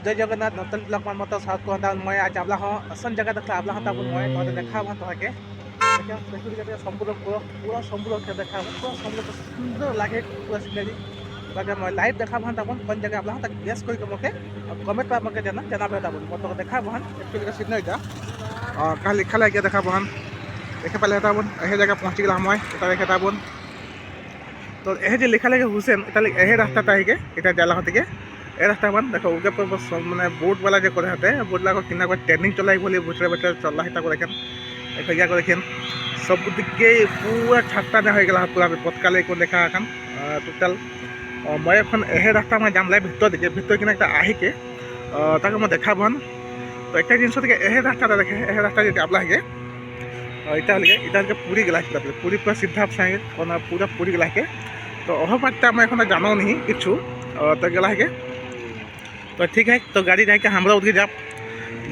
जय जगन्नाथ नतन ब्लॉक मान मत साउथ को हता मैं आज आबला हो असन जगह देखला आबला हता बुन मैं तो देखा भान तो के देखा देखु के समुद्र पूरा पूरा समुद्र के देखा पूरा समुद्र सुंदर लागे पूरा सीनरी लगे मैं लाइव देखा भान तबन कौन जगह आबला हता गेस कोई के मके कमेंट पर मके जना पे तबन मत देखा भान एक्चुअली का सीनरी दा का लिखा लागे देखा भान देखे पाले तबन ए जगह पहुंच गेला मैं एटा देखे तबन तो ए जे लिखा लागे हुसैन एटा ए रास्ता ताइके एटा जाला हते के ए रास्ता मान देखो उगे पर मैंने बोट वाला जो करे हते बोट वाला किना को ट्रेनिंग चलाई बोली बुटरे बटे चला हिता को देखें एखया को देखें सब दिके पूरा छाटा ने हो गेला पूरा पतकाले को देखा खान टोटल मैं এখন এহে রাস্তা मैं जाम लाई ভিতর কিনা একটা আহি के তাকে मैं देखा बहन तो एक जिन के एहे रास्ता देखे एहे रास्ता जो आपला है इटा पूरी गला पूरी पूरा सीधा सागे पूरा पूरी गला के तो अह पार्टा मैं এখন जानो नहीं किच्छू तो गला है तो ठीक है तो गाड़ी जाके हमरा उधर जा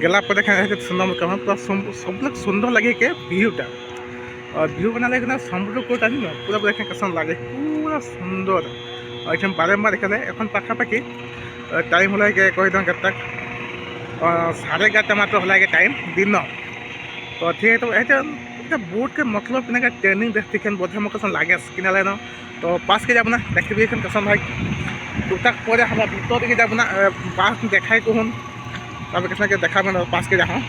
गला पर देखा सुंदर कम पूरा सब लोग सुंदर लगे के व्यूटा और व्यू बना लगे समुद्र को पूरा देखें कैसा लगे पूरा सुंदर और ये बारम्बार देखा एन पाखापाखि टाइम हल कही तक 11:30 मात्र हल टाइम दिन तो ठीक है तो ये बोट के मतलब कि ट्रेनिंग देखते बोधे मैं कैसा लगे किनारे न तो पास के जाबना देखिए कैसा भाई दुटाक पर हमारा भर के जाबना पास देखा कहन तब कैसा के देखा मैं पास के जाऊँ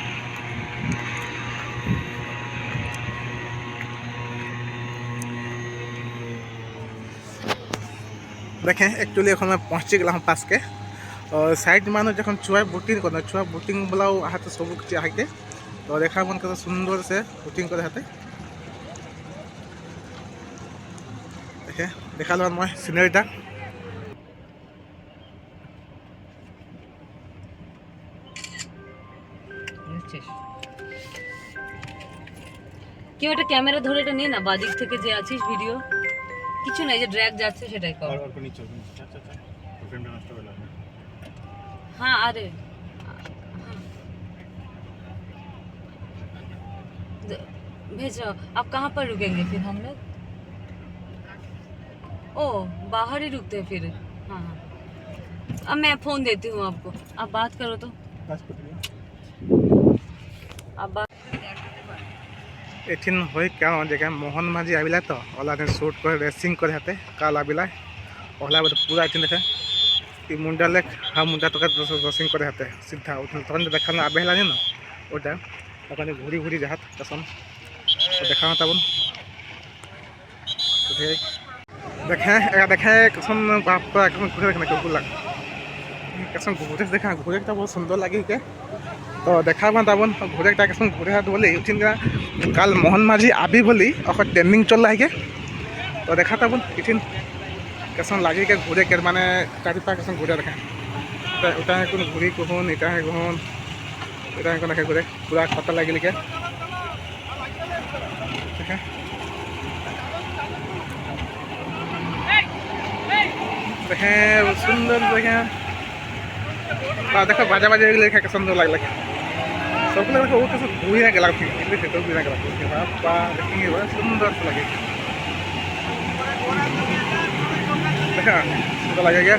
देखें एक्चुअली এখন मैं पहुँची गला पास के और साइड मान जब छुआ बोटिंग वाला आहते सब किसी आके तो देखा मन के सुंदर से बोटिंग कर हाते देखे देखा लो मैं सीनरीटा কেউ একটা ক্যামেরা ধরে এটা নিয়ে না বাদিক থেকে যে আছিস ভিডিও কিছু নাই যে ড্র্যাগ যাচ্ছে সেটাই কর और नीचे अच्छा तो फ्रेम नष्ट हो गया हाँ अरे भेज रहा हूँ आप कहाँ पर रुकेंगे फिर हम लोग ओ बाहर ही रुकते हैं फिर हाँ हाँ अब मैं फ़ोन देती हूँ आपको आप बात करो तो आप बात एठिन हो क्या जगह मोहन माझी आविला तो ओला शूट कर रेसिंग कर हाते काल आविला ओला पूरा एठिन देखे ती मुंडा लेक हाँ मुंडा तो रेसिंग कर हाते सीधा तक देखा आबे है ना ओटा तक घूरी घूरी जहात कसम तो देखा तब देखे देखे कसम बाप घूरे देखने कुकुर कसम घूरे देखा घूरे बहुत सुंदर लगे के तो देखा तबन घूरे कसम घूरे हाथ बोली उठिन काल मोहन माझी आबी बोली ट्रेनिंग चल है तो देखा तबन इठिन कसम लगे के घूरे के माने चारिपा कसम घूरे देखा उटा है घूरी कहन इटा है कहन इटा है देखे घूरे पूरा खतर लगे के देखे सुंदर देखे देखो बाजा बाजा देखा के सुंदर लगे सब लोग वो कैसे घूरा गला घूरा गला देखेंगे सुंदर लगे देखा सुंदर लगेगा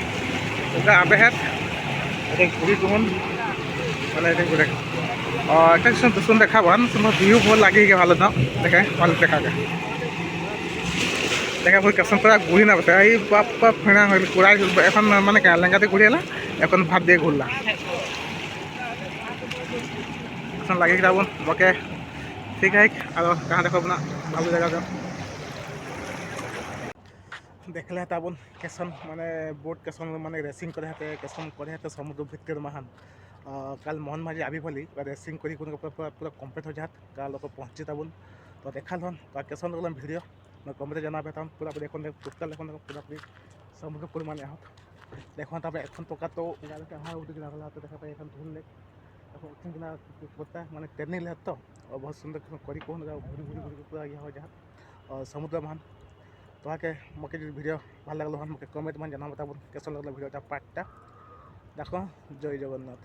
आबे है घूरी कहन मैंने घूरे और एक सुन देखा बन सुंदर व्यू बहुत लगे भालो ना देखे भल देखा के देखा कोई कसम पूरा घूरी ना बता बाप बाप फेणा कूड़ा एन माने लेंगाते घूरीला एन भात दिए घूरला लगे बन बके ठीक है और कहाँ देखो अपना भालो जगह जो देखले तबन कैसन माने बोट कैसन माने रेसिंग करे हाते कैसन करे हाते समुद्र भितर महान काल मोहन माझी आबी बोली रेसिंग करी पूरा कम्प्लीट हो जात काल पहुँची तबन तो देखा लन कैसन लगल भिडियो मैं कमेंट जाना पाता पूरा पूरी टोटल पूरा पूरी समुद्र पूरी माने आहत देखो तब एन टका तो देखा पाए धुल लेक उठिन किना माने ट्रेनिंग ले तो और बहुत सुंदर करी कहन घूरी घूरी घूरी पूरा ये हो जहाँ और समुद्र महान तो आके मके जो भिडियो भल लगल मके कमेंट मान जाना बताबन कैसा लगल भिडियोटा पार्टा देखो जय जगन्नाथ।